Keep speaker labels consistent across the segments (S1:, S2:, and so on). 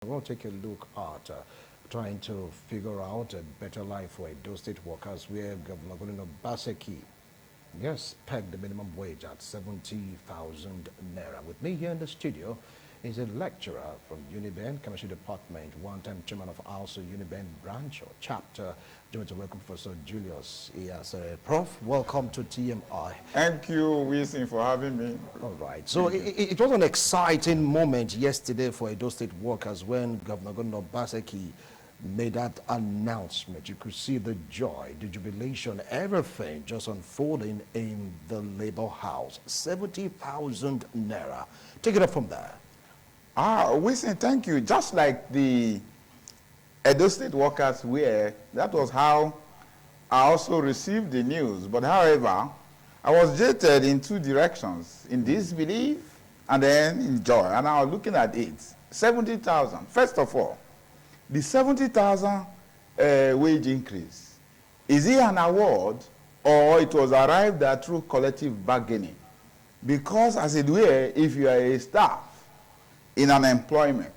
S1: We'll take a look at trying to figure out a better life for Edo State workers where Governor Obaseki, yes, pegged the minimum wage at 70,000 naira. With me here in the studio is a lecturer from Uniben Chemistry Department, one-time chairman of also Uniben branch or chapter. Join to welcome Professor Julius. Yes, Prof, welcome to TMI.
S2: Thank you, Wilson, for having me.
S1: All right. So it was an exciting moment yesterday for Edo State workers when Governor Obaseki made that announcement. You could see the joy, the jubilation, everything just unfolding in the Labour House. 70,000 naira. Take it up from there.
S2: Wilson, thank you. Just like the Edo State workers were, that was how I also received the news. But however, I was jilted in two directions, in disbelief and then in joy. And I was looking at it. 70,000. First of all, the 70,000 wage increase, is it an award or it was arrived at through collective bargaining? Because as it were, if you are a staff in an employment,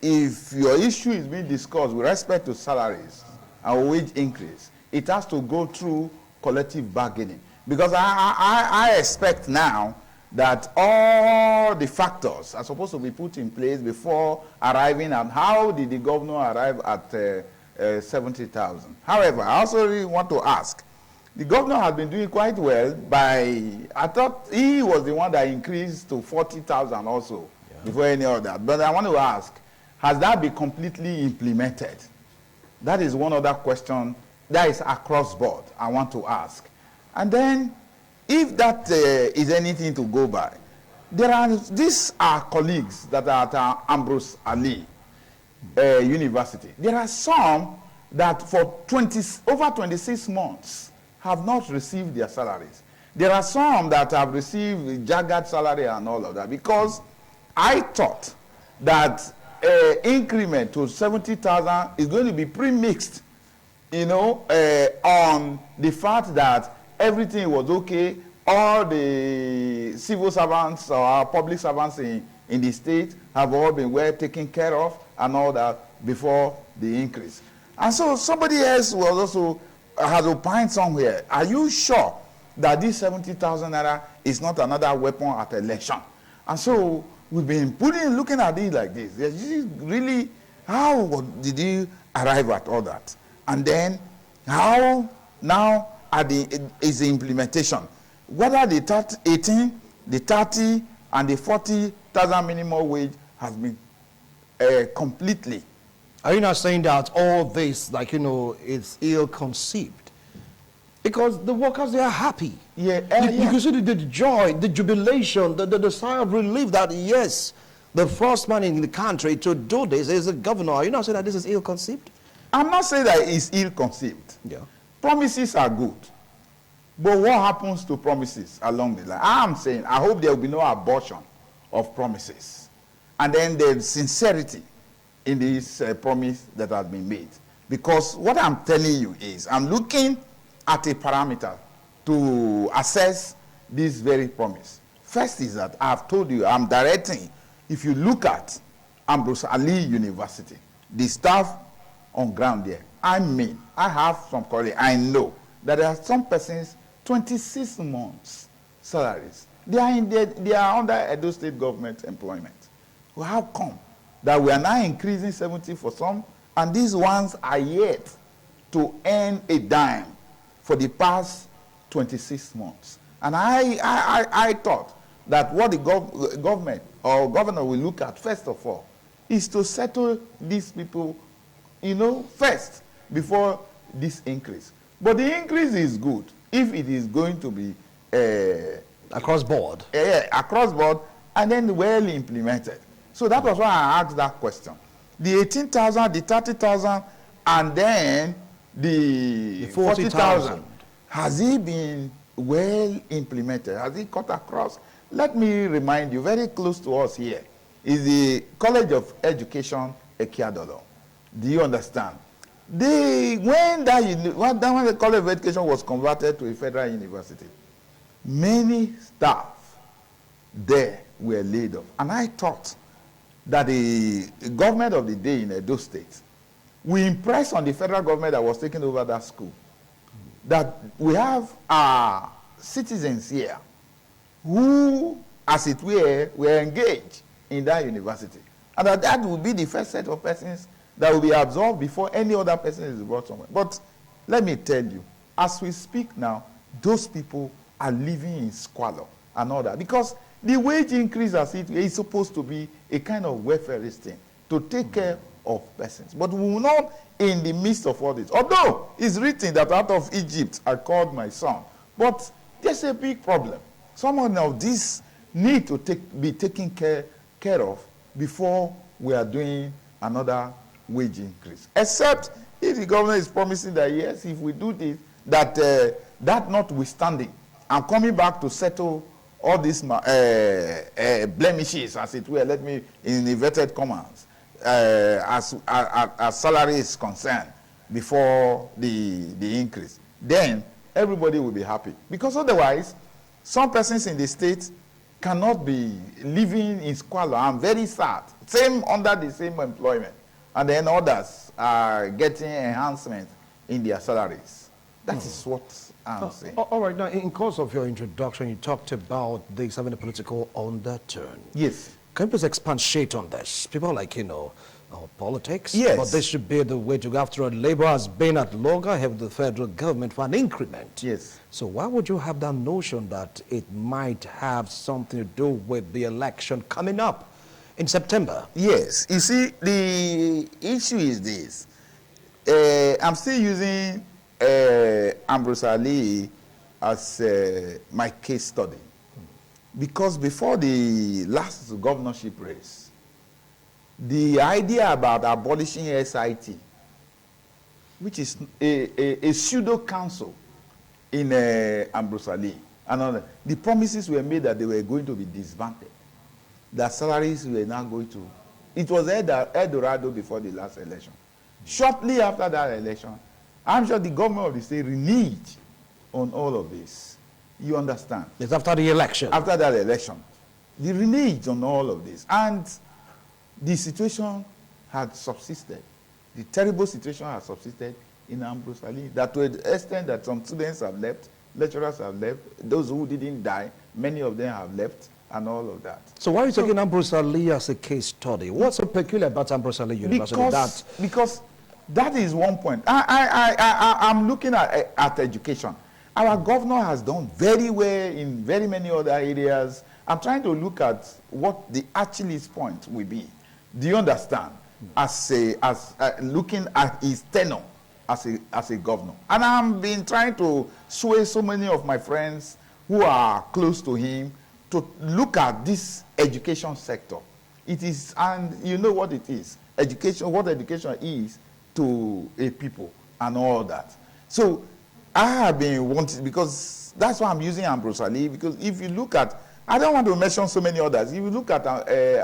S2: if your issue is being discussed with respect to salaries and wage increase, it has to go through collective bargaining. Because I expect now that all the factors are supposed to be put in place before arriving at how did the governor arrive at 70,000. However, I also really want to ask, the governor has been doing quite well I thought he was the one that increased to 40,000 also before any of that. But I want to ask, has that been completely implemented? That is one other question that is across board I want to ask. And then, if that is anything to go by, these are colleagues that are at Ambrose Ali University. There are some that for over 26 months have not received their salaries. There are some that have received jagged salary and all of that, because I thought that increment to 70,000 is going to be pre-mixed, on the fact that everything was okay. All the civil servants or public servants in the state have all been well taken care of and all that before the increase. And so somebody else was also has opined somewhere. Are you sure that this 70,000 naira is not another weapon at election? And so we've been looking at it like this. Really, how did you arrive at all that? And then how now is the implementation? Whether the 18, the 30, and the 40,000 minimum wage has been completely.
S1: Are you not saying that all this, it's ill-conceived? Because the workers, they are happy. You can see the joy, the jubilation, the sigh of relief that, yes, the first man in the country to do this is the governor. Are you not saying that this is ill-conceived?
S2: I'm not saying that it's ill-conceived.
S1: Yeah.
S2: Promises are good. But what happens to promises along the line? I'm saying, I hope there will be no abortion of promises. And then there's sincerity in this promise that has been made. Because what I'm telling you is, I'm looking at a parameter to assess this very promise. First is that I've told you, I'm directing, if you look at Ambrose Ali University, the staff on ground there, I have some colleagues, I know that there are some persons, 26 months salaries. They are under Edo State government employment. Well, how come that we are now increasing 70 for some, and these ones are yet to earn a dime for the past 26 months? And I thought that what the government or governor will look at first of all is to settle these people, first before this increase. But the increase is good if it is going to be
S1: across board.
S2: Across board, and then well implemented. So that was why I asked that question. The 18,000, the 30,000, and then the 40,000. Has it been well implemented? Has it cut across? Let me remind you, very close to us here is the College of Education, Ekiadolo. Do you understand? When the College of Education was converted to a federal university, many staff there were laid off. And I thought that the government of the day in Edo State will impress on the federal government that was taking over that school that we have our citizens here who, as it were engaged in that university. And that will be the first set of persons that will be absorbed before any other person is brought somewhere. But let me tell you, as we speak now, those people are living in squalor and all that. Because the wage increase as it is supposed to be a kind of welfareist thing to take care of persons. But we will not in the midst of all this. Although it's written that out of Egypt I called my son. But there's a big problem. Someone of this need to be taken care of before we are doing another wage increase. Except if the government is promising that, yes, if we do this, that notwithstanding, I'm coming back to settle all these blemishes, as it were, let me, in inverted commas, as salary is concerned before the increase. Then everybody will be happy. Because otherwise, some persons in the state cannot be living in squalor. I'm very sad. Same under the same employment. And then others are getting enhancement in their salaries. That is what I'm saying.
S1: All right. Now, in course of your introduction, you talked about this having a political undertone.
S2: Yes.
S1: Can you please expatiate on this? People like, politics.
S2: Yes.
S1: But this should be the way to go. After all, Labour has been at loggerheads with the federal government for an increment.
S2: Yes.
S1: So why would you have that notion that it might have something to do with the election coming up in September?
S2: Yes. You see, the issue is this. I'm still using Ambrose Ali as my case study. Because before the last governorship race, the idea about abolishing SIT, which is a pseudo council in Ambrose Ali, and the promises were made that they were going to be disbanded, that salaries were now going to. It was El Dorado before the last election. Shortly after that election, I'm sure the government of the state reneged on all of this. You understand?
S1: It's after the election.
S2: After that election, they reneged on all of this. And the situation had subsisted. The terrible situation had subsisted in Ambrose Ali. That to the extent that some students have left, lecturers have left, those who didn't die, many of them have left, and all of that.
S1: So why are you taking Ambrose Ali as a case study? What's so peculiar about Ambrose Ali University?
S2: Because that is one point. I'm looking at education. Our governor has done very well in very many other areas. I'm trying to look at what the Achilles point will be. Do you understand? As looking at his tenure as a governor. And I've been trying to sway so many of my friends who are close to him to look at this education sector. It is, and you know what it is. Education, what education is to a people and all that. So I have been wanting, because that's why I'm using Ambrose Ali, because if you look at, I don't want to mention so many others. If you look at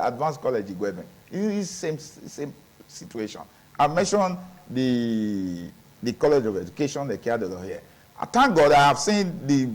S2: Advanced College Igwebe, it's the same situation. I mentioned the College of Education, the Kiadelo here. I thank God I have seen the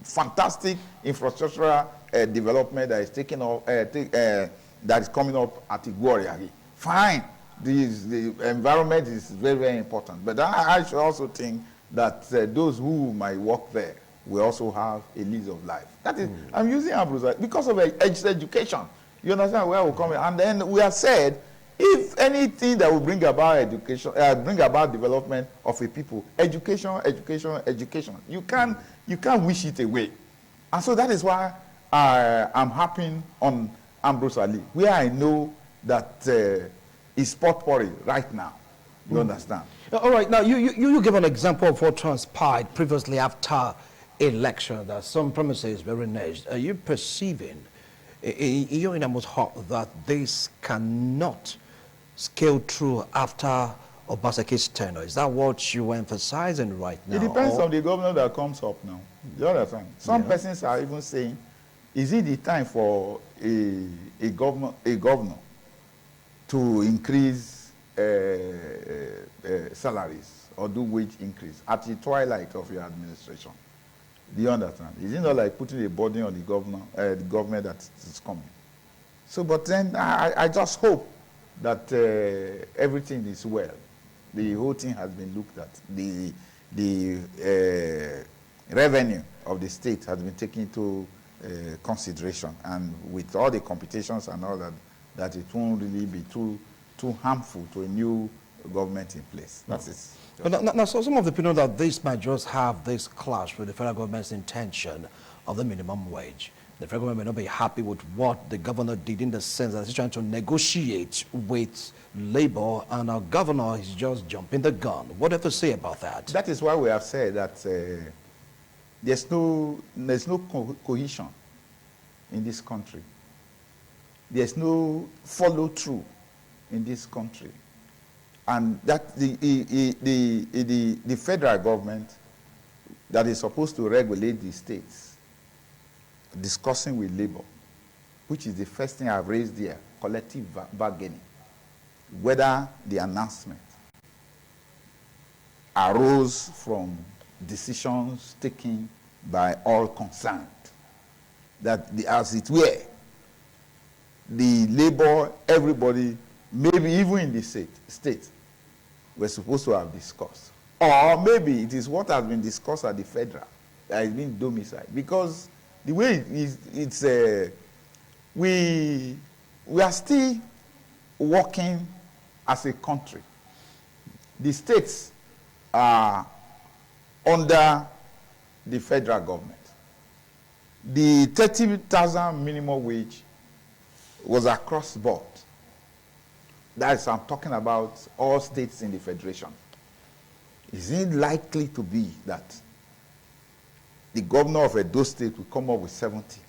S2: fantastic infrastructural development that is taking off, that is coming up at Igwori. Fine, the environment is very, very important. But I should also think that those who might work there will also have a lease of life. That is, I'm using Ambrose because of education. You understand where we're coming? And then we have said, if anything that will bring about education, bring about development of a people, education. You can't wish it away. And so that is why I'm harping on Ambrose Ali, where I know that is potpourri right now. You understand?
S1: All right. Now, you give an example of what transpired previously after election, that some promises were reneged. Are you perceiving, you're in almost heart, that this cannot scale through after Obaseki's tenure? Is that what you're emphasizing right now?
S2: It depends on the governor that comes up now. You understand? Some persons are even saying, is it the time for a governor to increase salaries or do wage increase at the twilight of your administration? Do you understand? Is it not like putting a burden on the government that is coming? So, but then I just hope that everything is well. The whole thing has been looked at. The revenue of the state has been taken into consideration, and with all the competitions and all that, that it won't really be too harmful to a new government in place. That's it.
S1: Now, so some of the people that this might just have this clash with the federal government's intention of the minimum wage. The federal government may not be happy with what the governor did, in the sense that he's trying to negotiate with labor, and our governor is just jumping the gun. What do you have to say about that?
S2: That is why we have said that there's no cohesion in this country. There's no follow through in this country, and that the federal government that is supposed to regulate the states, discussing with labor, which is the first thing I've raised here, collective bargaining, whether the announcement arose from decisions taken by all concerned, that as it were, the labor, everybody, maybe even in the state, were supposed to have discussed. Or maybe it is what has been discussed at the federal that is being domiciled. Because the way we are still working as a country. The states are under the federal government. The 30,000 minimum wage was across the board. That is, I'm talking about all states in the federation. Is it likely to be that the governor of Edo State will come up with 70?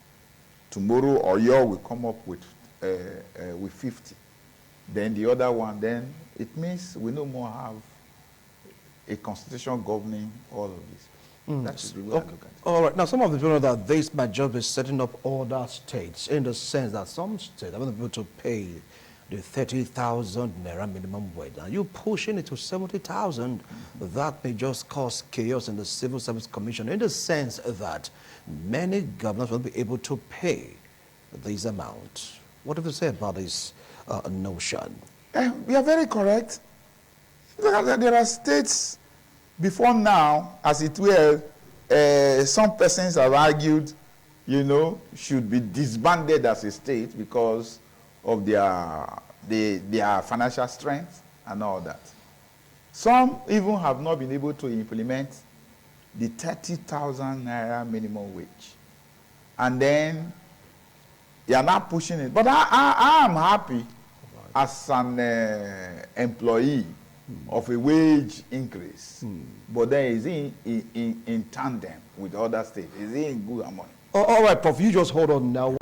S2: Tomorrow, Oyo will come up with 50. Then the other one, then it means we no more have a constitution governing all of this. That's the way I look at it.
S1: All right. Now, some of the people know that this might just be setting up other states, in the sense that some states are going to be able to pay the 30,000 naira minimum wage. Now, you pushing it to 70,000, that may just cause chaos in the Civil Service Commission, in the sense that many governors will be able to pay this amount. What do you say about this notion?
S2: You are very correct. There are states before now, as it were, some persons have argued, should be disbanded as a state because of their financial strength and all that. Some even have not been able to implement the 30,000 naira minimum wage. And then they are not pushing it. But I am happy as an employee of a wage increase. But then is in tandem with other states? Is it in good harmony?
S1: All right, Prof, you just hold on now.